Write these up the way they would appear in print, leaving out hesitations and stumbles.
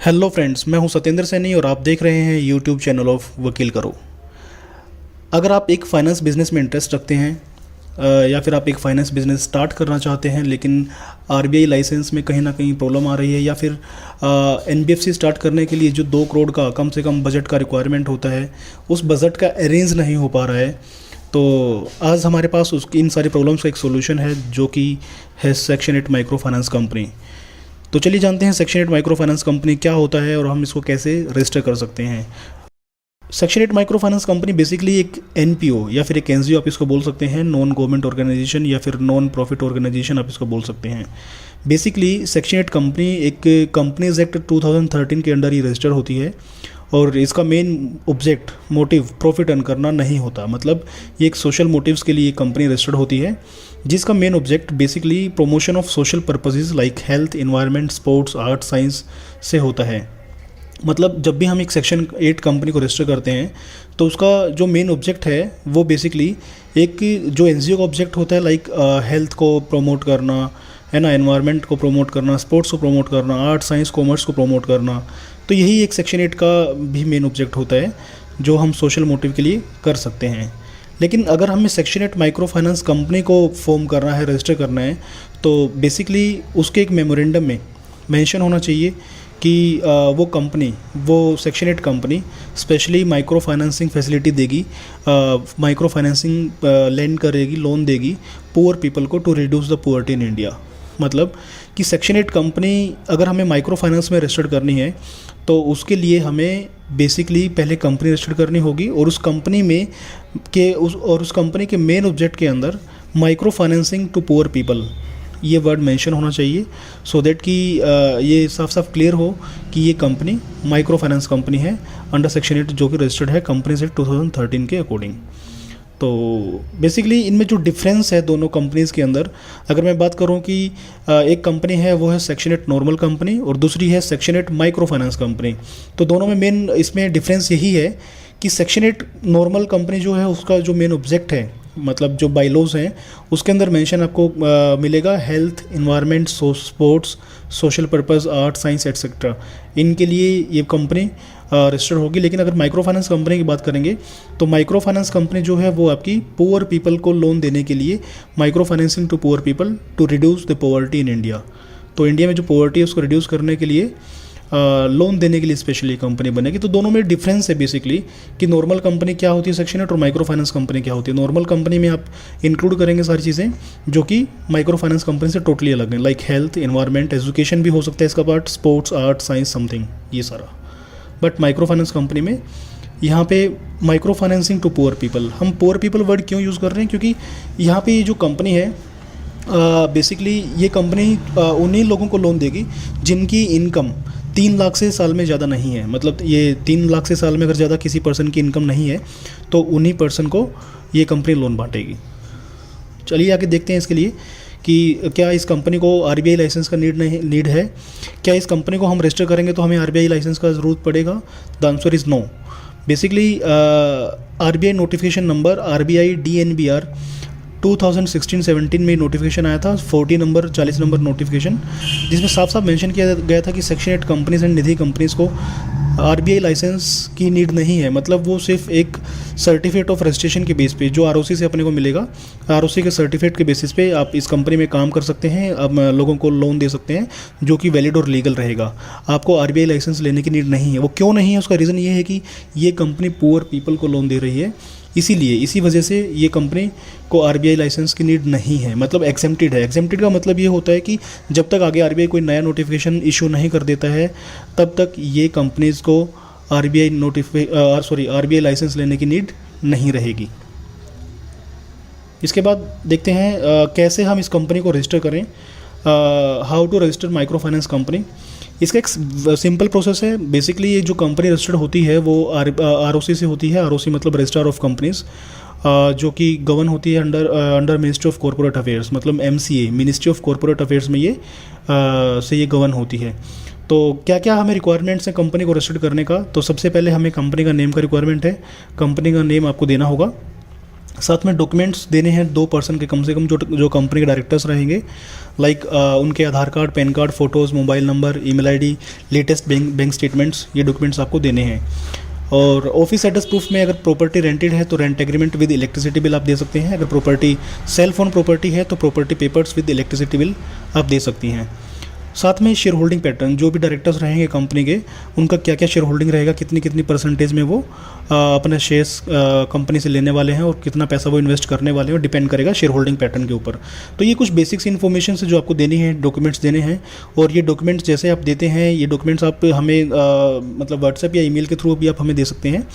Hello friends, मैं हूं सत्येंद्र सैनी और आप देख रहे हैं यूट्यूब चैनल ऑफ वकील करो। अगर आप एक फ़ाइनेंस बिजनेस में इंटरेस्ट रखते हैं या फिर आप एक फ़ाइनेंस बिजनेस स्टार्ट करना चाहते हैं लेकिन आरबीआई लाइसेंस में कहीं ना कहीं प्रॉब्लम आ रही है, या फिर एनबीएफसी स्टार्ट करने के लिए जो 2 करोड़ का कम से कम बजट का रिक्वायरमेंट होता है उस बजट का अरेंज नहीं हो पा रहा है, तो आज हमारे पास उसकी इन सारी प्रॉब्लम्स का एक सोल्यूशन है जो कि है सेक्शन 8 माइक्रो फाइनेंस कंपनी। तो चलिए जानते हैं सेक्शन 8 माइक्रो फाइनेंस कंपनी क्या होता है और हम इसको कैसे रजिस्टर कर सकते हैं। Section 8 micro finance company basically एक एनपीओ या फिर एक एनजीओ आप इसको बोल सकते हैं, नॉन गवर्नमेंट ऑर्गेनाइजेशन या फिर नॉन प्रॉफिट ऑर्गेनाइजेशन आप इसको बोल सकते हैं। बेसिकली सेक्शन 8 कंपनी एक कंपनीज एक्ट 2013 के अंडर ही रजिस्टर होती है और इसका main object motive profit earn करना नहीं होता। मतलब ये एक सोशल मोटिव्स के लिए कंपनी रजिस्टर्ड होती है जिसका main object basically promotion of social purposes like health, environment, sports, art, science से होता है। मतलब जब भी हम एक सेक्शन 8 कंपनी को रजिस्टर करते हैं तो उसका जो मेन ऑब्जेक्ट है वो बेसिकली एक जो एनजीओ का ऑब्जेक्ट होता है लाइक हेल्थ को प्रमोट करना है ना, एनवायरनमेंट को प्रमोट करना, स्पोर्ट्स को प्रमोट करना, आर्ट, साइंस, कॉमर्स को प्रमोट करना, तो यही एक सेक्शन 8 का भी मेन ऑब्जेक्ट होता है जो हम सोशल मोटिव के लिए कर सकते हैं। लेकिन अगर हमें सेक्शन 8 माइक्रो फाइनेंस कंपनी को फॉर्म करना है, रजिस्टर करना है, तो बेसिकली उसके एक मेमोरेंडम में मेंशन होना चाहिए कि वो कंपनी, वो section 8 company specially micro financing facility देगी, माइक्रो फाइनेंसिंग लैंड करेगी, लोन देगी पुअर पीपल को to reduce the poverty in India. मतलब कि सेक्शन 8 कंपनी अगर हमें माइक्रो फाइनेंस में रजिस्टर करनी है तो उसके लिए हमें बेसिकली पहले कंपनी रजिस्टर करनी होगी और उस कंपनी में उस कंपनी के मेन ऑब्जेक्ट के अंदर micro financing to poor people ये वर्ड मेंशन होना चाहिए, सो दैट कि ये साफ साफ क्लियर हो कि ये कंपनी माइक्रो फाइनेंस कंपनी है अंडर सेक्शन 8 जो कि रजिस्टर्ड है कंपनीज एक्ट 2013 के अकॉर्डिंग। तो बेसिकली इनमें जो डिफरेंस है दोनों कंपनीज़ के अंदर, अगर मैं बात करूं कि एक कंपनी है वो है सेक्शन 8 नॉर्मल कंपनी और दूसरी है सेक्शन 8 माइक्रो फाइनेंस कंपनी, तो दोनों में मेन इसमें डिफरेंस यही है कि सेक्शन 8 नॉर्मल कंपनी जो है उसका जो मेन ऑब्जेक्ट है, मतलब जो बाइलॉज हैं उसके अंदर मेंशन आपको मिलेगा health, environment, sports, social purpose, art, science etcetera, इनके लिए ये कंपनी रजिस्टर्ड होगी। लेकिन अगर माइक्रो फाइनेंस कंपनी की बात करेंगे तो माइक्रो फाइनेंस कंपनी जो है वो आपकी पुअर पीपल को लोन देने के लिए, micro financing to poor people to reduce the poverty in India, तो इंडिया में जो पॉवर्टी है उसको रिड्यूस करने के लिए लोन देने के लिए स्पेशली कंपनी बनेगी। तो दोनों में डिफरेंस है बेसिकली कि नॉर्मल कंपनी क्या होती है सेक्शन 8 और माइक्रो फाइनेंस कंपनी क्या होती है। नॉर्मल कंपनी में आप इंक्लूड करेंगे सारी चीज़ें जो कि माइक्रो फाइनेंस कंपनी से टोटली अलग है, लाइक हेल्थ, एनवायरनमेंट, एजुकेशन भी हो सकता है इसका part, sports, art, science, something, ये सारा। बट माइक्रो फाइनेंस कंपनी में यहाँ पे micro financing to poor people, हम पुअर पीपल वर्ड क्यों यूज़ कर रहे हैं क्योंकि यहाँ पे ये जो कंपनी है बेसिकली ये कंपनी उन्हीं लोगों को लोन देगी जिनकी इनकम 3 लाख से साल में ज़्यादा नहीं है। मतलब ये 3 लाख से साल में अगर ज़्यादा किसी पर्सन की इनकम नहीं है तो उन्हीं पर्सन को ये कंपनी लोन बांटेगी। चलिए आगे देखते हैं इसके लिए कि क्या इस कंपनी को आरबीआई लाइसेंस का नीड है, क्या इस कंपनी को हम रजिस्टर करेंगे तो हमें आरबीआई लाइसेंस का ज़रूरत पड़ेगा। The answer is no. Basically RBI notification number RBI DNBR 2016-17 में नोटिफिकेशन आया था, 40 नंबर नोटिफिकेशन, जिसमें साफ साफ मेंशन किया गया था कि section 8 companies and Nidhi companies को आरबीआई लाइसेंस की नीड नहीं है। मतलब वो सिर्फ एक सर्टिफिकेट ऑफ रजिस्ट्रेशन के बेस पे जो आरओसी से अपने को मिलेगा, आरओसी के सर्टिफिकेट के बेसिस पे आप इस कंपनी में काम कर सकते हैं, अब लोगों को लोन दे सकते हैं जो कि वैलिड और लीगल रहेगा। आपको आरबीआई लाइसेंस लेने की नीड नहीं है। वो क्यों नहीं है उसका रीज़न ये है कि ये कंपनी पुअर पीपल को लोन दे रही है, इसीलिए इसी वजह से ये कंपनी को आरबीआई लाइसेंस की नीड नहीं है। मतलब एग्जेम्प्टेड है। एग्जेम्प्टेड का मतलब ये होता है कि जब तक आगे आरबीआई कोई नया नोटिफिकेशन इशू नहीं कर देता है तब तक ये कंपनीज़ को आरबीआई लाइसेंस लेने की नीड नहीं रहेगी। इसके बाद देखते हैं कैसे हम इस कंपनी को रजिस्टर करें, how to register micro finance company. इसका एक सिंपल प्रोसेस है। बेसिकली ये जो कंपनी रजिस्टर्ड होती है वो आरओसी से होती है। आरओसी मतलब रजिस्ट्रार ऑफ कंपनीज, जो कि गवर्न होती है under ministry of corporate affairs, मतलब MCA, ministry of corporate affairs में ये गवर्न होती है। तो क्या क्या हमें रिक्वायरमेंट्स हैं कंपनी को रजिस्टर्ड करने का, तो सबसे पहले हमें कंपनी का नेम का रिक्वायरमेंट है। कंपनी का नेम आपको देना होगा साथ में डॉक्यूमेंट्स देने हैं 2 पर्सन के कम से कम, जो कंपनी के डायरेक्टर्स रहेंगे, लाइक उनके Aadhaar card, PAN card, photos, mobile number, email ID, latest bank statements, ये डॉक्यूमेंट्स आपको देने हैं। और ऑफिस एड्रेस प्रूफ में अगर प्रॉपर्टी रेंटेड है तो rent agreement with electricity bill आप दे सकते हैं। अगर प्रॉपर्टी सेल फोन प्रॉपर्टी है तो property papers with electricity bill आप दे सकती हैं। साथ में शेयर होल्डिंग पैटर्न, जो भी डायरेक्टर्स रहेंगे कंपनी के, उनका क्या क्या शेयर होल्डिंग रहेगा, कितनी कितनी परसेंटेज में वो अपने शेयर्स कंपनी से लेने वाले हैं और कितना पैसा वो इन्वेस्ट करने वाले हैं, डिपेंड करेगा शेयर होल्डिंग पैटर्न के ऊपर। तो ये कुछ बेसिक्स इन्फॉर्मेशन है जो आपको देनी है, डॉक्यूमेंट्स देने हैं। और ये डॉक्यूमेंट्स जैसे आप देते हैं, ये डॉक्यूमेंट्स आप हमें मतलब व्हाट्सएप या ईमेल के थ्रू भी आप हमें दे सकते हैं।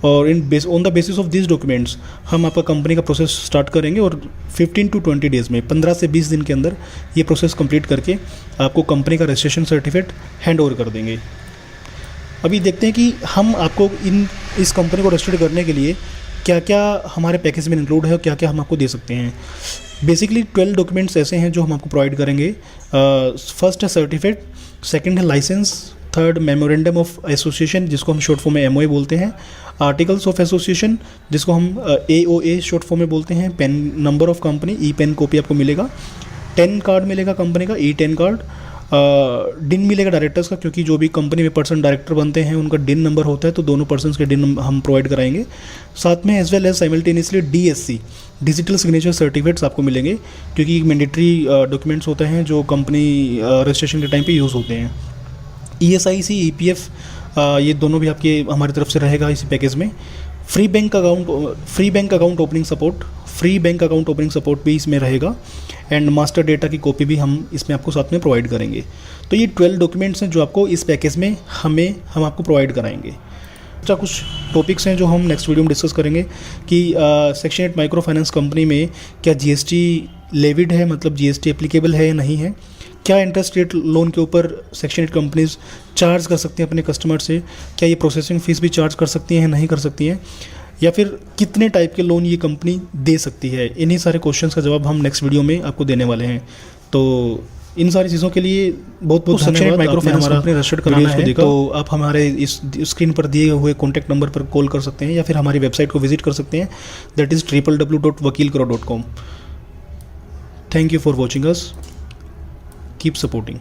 और on the basis of this documents हम आपका कंपनी का प्रोसेस स्टार्ट करेंगे और 15 to 20 डेज़ में, 15 से 20 दिन के अंदर ये प्रोसेस कंप्लीट करके आपको कंपनी का रजिस्ट्रेशन सर्टिफिकेट हैंड ओवर कर देंगे। अभी देखते हैं कि हम आपको इस कंपनी को रजिस्टर्ड करने के लिए क्या क्या हमारे पैकेज में इंक्लूड है और क्या क्या हम आपको दे सकते हैं। बेसिकली 12 डॉक्यूमेंट्स ऐसे हैं जो हम आपको प्रोवाइड करेंगे। फर्स्ट है सर्टिफिकेट, सेकंड है licence, third memorandum of association जिसको हम शॉर्ट फॉर्म में एमओए बोलते हैं, आर्टिकल्स ऑफ एसोसिएशन जिसको हम एओए शॉर्ट फॉर्म में बोलते हैं, PAN number of company, E PAN copy आपको मिलेगा, 10 कार्ड मिलेगा कंपनी का, ई 10 कार्ड, डिन मिलेगा डायरेक्टर्स का, क्योंकि जो भी कंपनी में पर्सन डायरेक्टर बनते हैं उनका डिन नंबर होता है, तो दोनों पर्सन्स के डिन हम प्रोवाइड कराएंगे। साथ में as well as simultaneously DSC digital signature certificates आपको मिलेंगे, क्योंकि मैंडेटरी डॉक्यूमेंट्स होते हैं जो कंपनी रजिस्ट्रेशन के टाइम पे यूज़ होते हैं। ESIC, EPF ये दोनों भी आपके हमारी तरफ से रहेगा इसी पैकेज में। Free bank account opening support भी इसमें रहेगा, एंड मास्टर डेटा की कॉपी भी हम इसमें आपको साथ में प्रोवाइड करेंगे। तो ये 12 डॉक्यूमेंट्स हैं जो आपको इस पैकेज में हम आपको प्रोवाइड कराएंगे। अच्छा, कुछ टॉपिक्स हैं जो हम नेक्स्ट वीडियो में डिस्कस करेंगे कि सेक्शन 8 माइक्रो फाइनेंस कंपनी में क्या GST लेविड है, मतलब GST एप्लीकेबल है या नहीं है, क्या इंटरेस्ट रेट लोन के ऊपर सेक्शन 8 कंपनीज चार्ज कर सकती हैं अपने कस्टमर से, क्या ये प्रोसेसिंग फ़ीस भी चार्ज कर सकती हैं या नहीं कर सकती हैं, या फिर कितने टाइप के लोन ये कंपनी दे सकती है। इन्हीं सारे क्वेश्चंस का जवाब हम नेक्स्ट वीडियो में आपको देने वाले हैं। तो इन सारी चीज़ों के लिए बहुत बहुत धन्यवाद। माइक्रो फाइनेंस कंपनी रजिस्टर्ड कराना है तो आप हमारे इस स्क्रीन पर दिए हुए कॉन्टैक्ट नंबर पर कॉल कर सकते हैं या फिर हमारी वेबसाइट को विजिट कर सकते हैं, that is www.vakilkaro.com। Thank you for watching us, keep supporting.